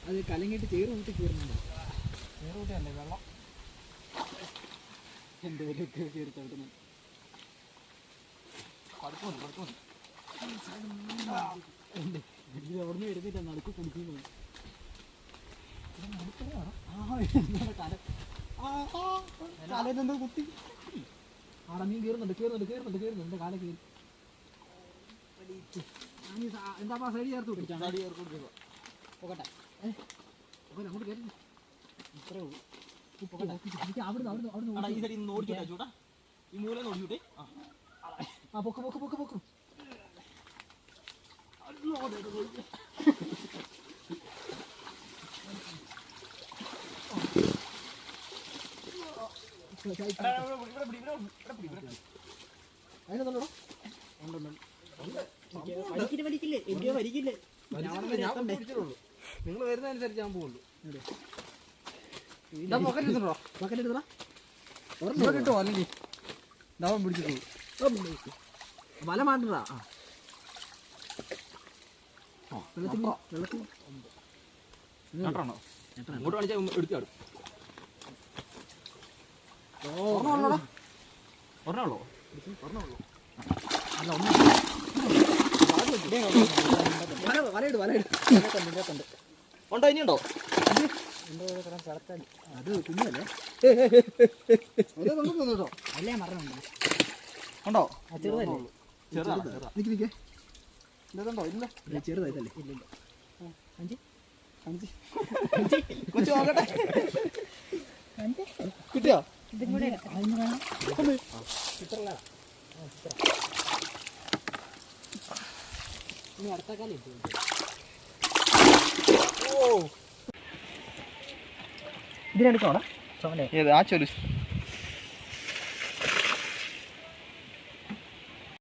അത് കലങ്ങിട്ട് ചേറ് കൂട്ടി കയറുന്നുണ്ട്. ചേറ് കൂട്ടിയല്ലേ വെള്ളം എൻ്റെ വിലയൊക്കെ കയറി തവിടുന്നു. അവിടുന്ന് എടുത്തിട്ട് നടുക്ക് കുടിക്കുന്നത് കാലെന്തോ കുത്തി. ആടെ മീൻ കയറുന്നുണ്ട് കാല കയറി. എന്താ സൈഡ് ചേർത്ത് പിടിച്ചാണ് പോകട്ടെ. അങ്ങോട്ട് കയറി ഇത്രേ ഉള്ളൂ. പൊക്കും അതിനൊന്നുണ്ടോ? വലിക്കില്ലേ എന്റെയോ വലിക്കില്ലേ. നിങ്ങൾ വരുന്നതനുസരിച്ച് ഞാൻ പോകുള്ളൂ. കിട്ടോ അല്ലെങ്കിൽ ഡാവൻ പിടിച്ചിട്ടുള്ളൂ. വല മാറ്റണ്ടാ. ഉണ്ടോ ഇനിയുണ്ടോ? അത് കുഞ്ഞല്ലേ അല്ലേ മരണമുണ്ടോ? ഉണ്ടോ? ചെറുതല്ലേ? ഇതുണ്ടോ? ഇല്ല ചെറുതായിട്ടല്ലേ? ഇല്ല അഞ്ച് കൊച്ചു നോക്കട്ടെ. കിട്ടിയോ? ഇതും കൂടെ ഇനി അടുത്ത കാലം ഇതിനെടുക്കണോ? ഏത് ആ ചൊല്ലു